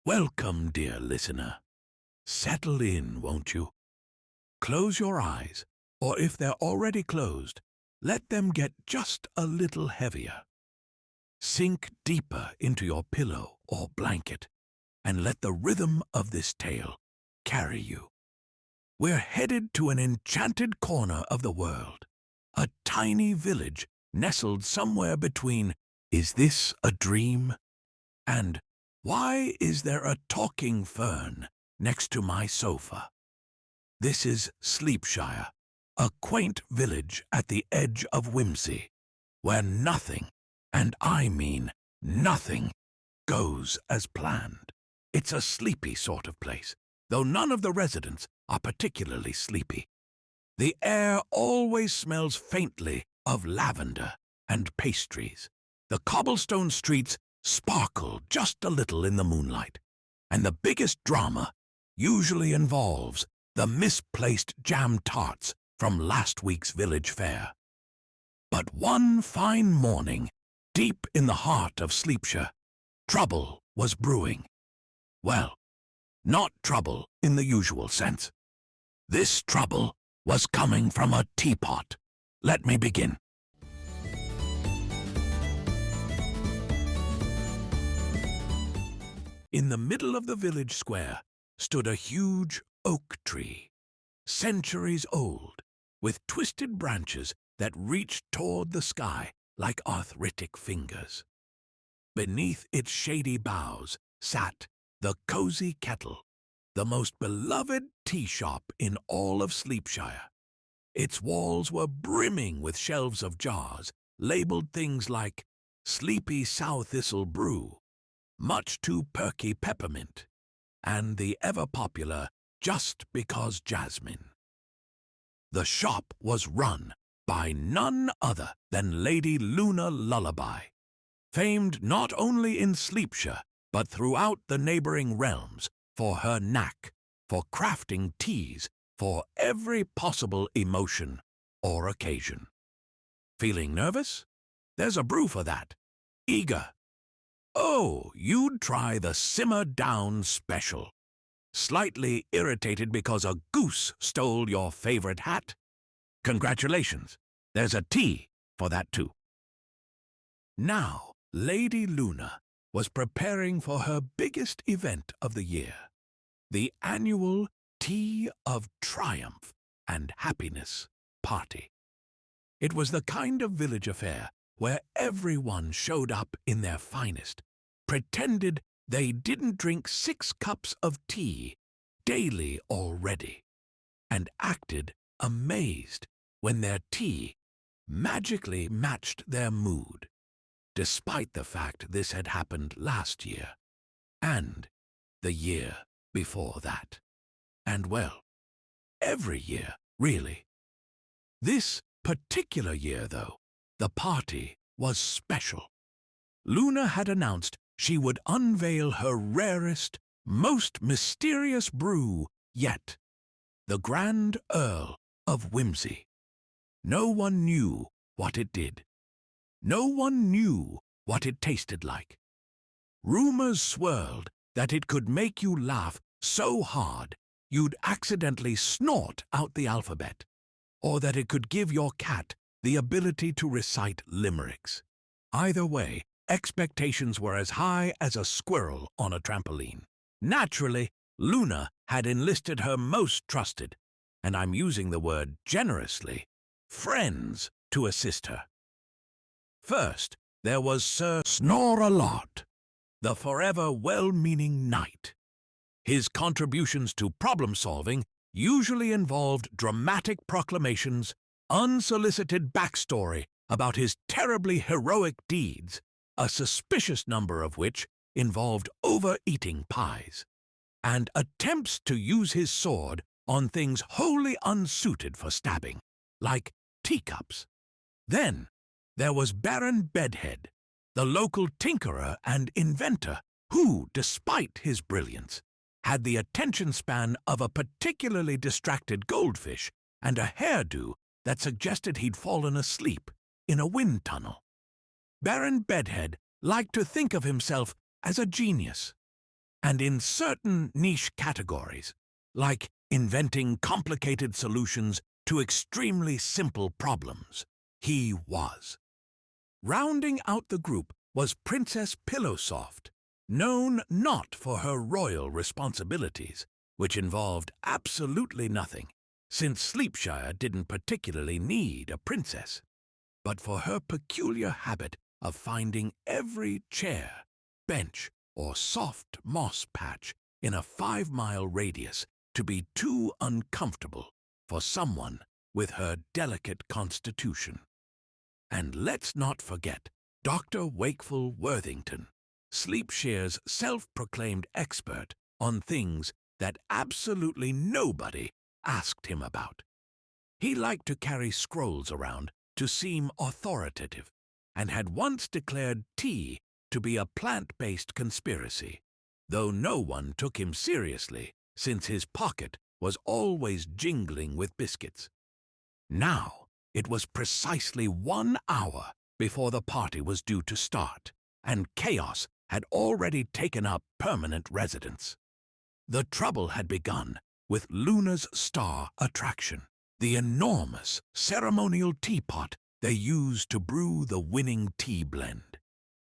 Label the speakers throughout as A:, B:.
A: Welcome, dear listener. Settle in, won't you? Close your eyes, or if they're already closed, let them get just a little heavier. Sink deeper into your pillow or blanket, and let the rhythm of this tale carry you. We're headed to an enchanted corner of the world, a tiny village nestled somewhere between "Is this a dream?" and "Why is there a talking fern next to my sofa?" This is Sleepshire, a quaint village at the edge of whimsy, where nothing, and I mean nothing, goes as planned. It's a sleepy sort of place, though none of the residents are particularly sleepy. The air always smells faintly of lavender and pastries. The cobblestone streets sparkle just a little in the moonlight, and the biggest drama usually involves the misplaced jam tarts from last week's village fair. But one fine morning, deep in the heart of Sleepshire, trouble was brewing. Well, not trouble in the usual sense. This trouble was coming from a teapot. Let me begin. In the middle of the village square stood a huge oak tree, centuries old, with twisted branches that reached toward the sky like arthritic fingers. Beneath its shady boughs sat the Cozy Kettle, the most beloved tea shop in all of Sleepshire. Its walls were brimming with shelves of jars, labeled things like Sleepy Sow Thistle Brew, Much Too Perky Peppermint, and the ever-popular Just Because Jasmine. The shop was run by none other than Lady Luna Lullaby, famed not only in Sleepshire but throughout the neighbouring realms for her knack for crafting teas for every possible emotion or occasion. Feeling nervous? There's a brew for that. Eager? Oh, you'd try the Simmer Down Special. Slightly irritated because a goose stole your favorite hat? Congratulations, there's a tea for that too. Now, Lady Luna was preparing for her biggest event of the year, the annual Tea of Triumph and Happiness party. It was the kind of village affair where everyone showed up in their finest, pretended they didn't drink 6 cups of tea daily already, and acted amazed when their tea magically matched their mood, despite the fact this had happened last year, and the year before that. And well, every year, really. This particular year, though, the party was special. Luna had announced she would unveil her rarest, most mysterious brew yet, the Grand Earl of Whimsy. No one knew what it did. No one knew what it tasted like. Rumors swirled that it could make you laugh so hard you'd accidentally snort out the alphabet, or that it could give your cat the ability to recite limericks. Either way, expectations were as high as a squirrel on a trampoline. Naturally, Luna had enlisted her most trusted, and I'm using the word generously, friends to assist her. First, there was Sir Snore-a-Lot, the forever well-meaning knight. His contributions to problem-solving usually involved dramatic proclamations, unsolicited backstory about his terribly heroic deeds, a suspicious number of which involved overeating pies, and attempts to use his sword on things wholly unsuited for stabbing, like teacups. Then there was Baron Bedhead, the local tinkerer and inventor who, despite his brilliance, had the attention span of a particularly distracted goldfish and a hairdo that suggested he'd fallen asleep in a wind tunnel. Baron Bedhead liked to think of himself as a genius, and in certain niche categories, like inventing complicated solutions to extremely simple problems, he was. Rounding out the group was Princess Pillowsoft, known not for her royal responsibilities, which involved absolutely nothing, since Sleepshire didn't particularly need a princess, but for her peculiar habit of finding every chair, bench, or soft moss patch in a 5-mile radius to be too uncomfortable for someone with her delicate constitution. And let's not forget Dr. Wakeful Worthington, Sleepshire's self-proclaimed expert on things that absolutely nobody asked him about. He liked to carry scrolls around to seem authoritative, and had once declared tea to be a plant-based conspiracy, though no one took him seriously since his pocket was always jingling with biscuits. Now it was precisely 1 hour before the party was due to start, and chaos had already taken up permanent residence. The trouble had begun with Luna's star attraction, the enormous ceremonial teapot they used to brew the winning tea blend.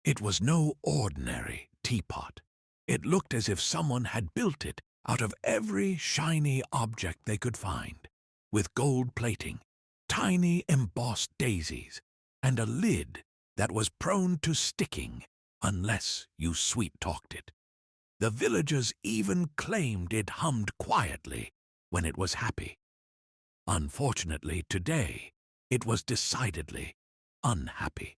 A: It was no ordinary teapot. It looked as if someone had built it out of every shiny object they could find, with gold plating, tiny embossed daisies, and a lid that was prone to sticking unless you sweet-talked it. The villagers even claimed it hummed quietly when it was happy. Unfortunately, today, it was decidedly unhappy.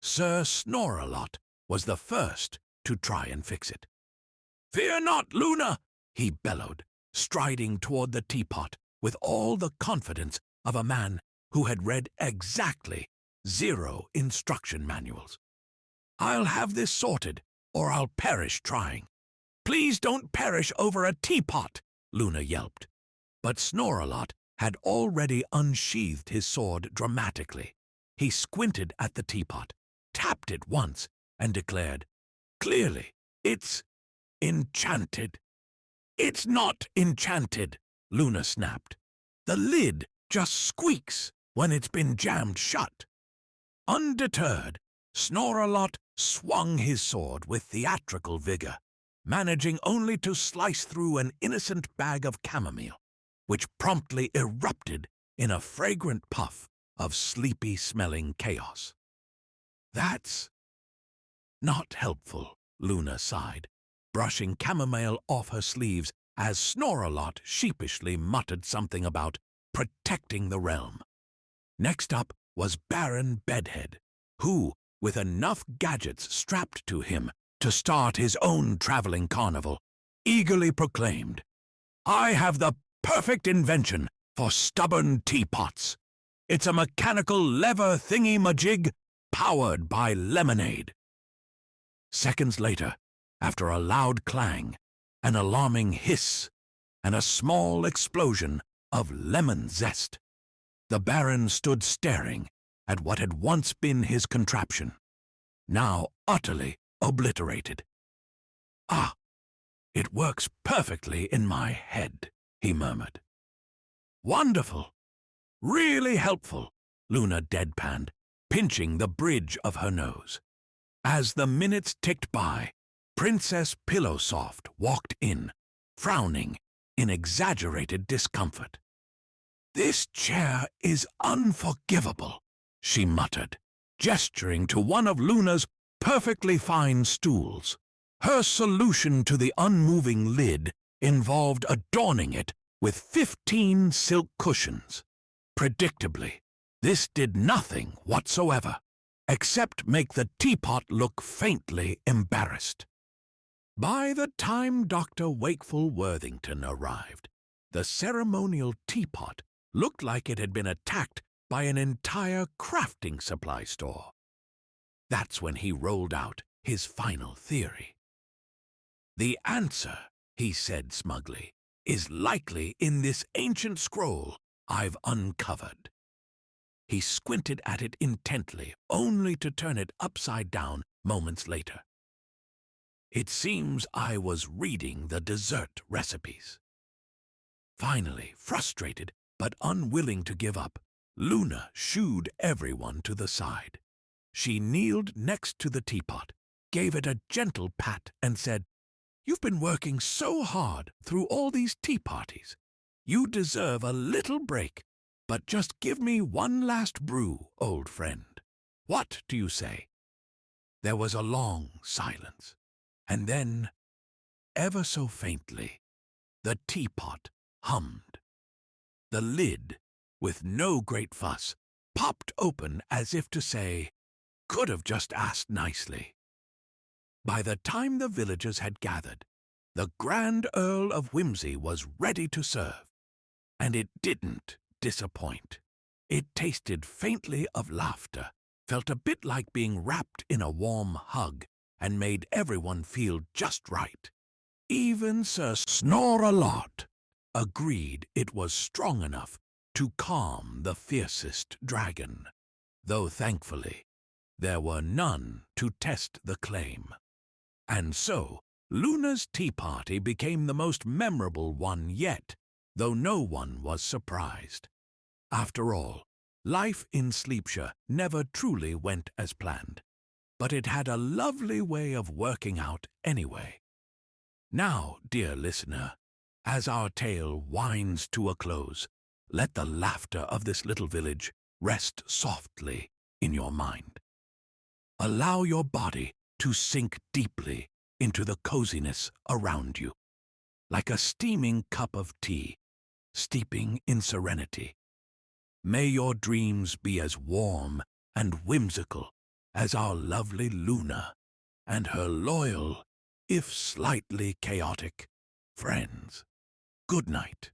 A: Sir Snore-a-lot was the first to try and fix it. "Fear not, Luna!" he bellowed, striding toward the teapot with all the confidence of a man who had read exactly 0 instruction manuals. "I'll have this sorted, or I'll perish trying." "Please don't perish over a teapot," Luna yelped. But Snore-a-lot had already unsheathed his sword dramatically. He squinted at the teapot, tapped it once, and declared, "Clearly, it's enchanted." "It's not enchanted," Luna snapped. "The lid just squeaks when it's been jammed shut." Undeterred, Snore-a-lot swung his sword with theatrical vigor, managing only to slice through an innocent bag of chamomile, which promptly erupted in a fragrant puff of sleepy-smelling chaos. "That's not helpful," Luna sighed, brushing chamomile off her sleeves as Snore-a-lot sheepishly muttered something about protecting the realm. Next up was Baron Bedhead, who, with enough gadgets strapped to him to start his own traveling carnival, eagerly proclaimed, "I have the perfect invention for stubborn teapots. It's a mechanical lever thingy-majig powered by lemonade." Seconds later, after a loud clang, an alarming hiss, and a small explosion of lemon zest, the Baron stood staring at what had once been his contraption, now utterly obliterated. "Ah, it works perfectly in my head," he murmured. "Wonderful! Really helpful," Luna deadpanned, pinching the bridge of her nose. As the minutes ticked by, Princess Pillowsoft walked in, frowning in exaggerated discomfort. "This chair is unforgivable," she muttered, gesturing to one of Luna's perfectly fine stools. Her solution to the unmoving lid involved adorning it with 15 silk cushions. Predictably, this did nothing whatsoever, except make the teapot look faintly embarrassed. By the time Dr. Wakeful Worthington arrived, the ceremonial teapot looked like it had been attacked by an entire crafting supply store. That's when he rolled out his final theory. "The answer," he said smugly, "is likely in this ancient scroll I've uncovered." He squinted at it intently, only to turn it upside down moments later. It seems I was reading the dessert recipes. Finally, frustrated but unwilling to give up, Luna shooed everyone to the side. She kneeled next to the teapot, gave it a gentle pat, and said, "You've been working so hard through all these tea parties. You deserve a little break, but just give me one last brew, old friend. What do you say?" There was a long silence, and then, ever so faintly, the teapot hummed. The lid, with no great fuss, popped open as if to say, "Could have just asked nicely." By the time the villagers had gathered, the Grand Earl of Whimsy was ready to serve, and it didn't disappoint. It tasted faintly of laughter, felt a bit like being wrapped in a warm hug, and made everyone feel just right. Even Sir Snore-a-Lot agreed it was strong enough to calm the fiercest dragon, though thankfully there were none to test the claim. And so Luna's tea party became the most memorable one yet, though no one was surprised. After all, life in Sleepshire never truly went as planned, but it had a lovely way of working out anyway. Now, dear listener, as our tale winds to a close, let the laughter of this little village rest softly in your mind. Allow your body to sink deeply into the coziness around you, like a steaming cup of tea, steeping in serenity. May your dreams be as warm and whimsical as our lovely Luna and her loyal, if slightly chaotic, friends. Good night.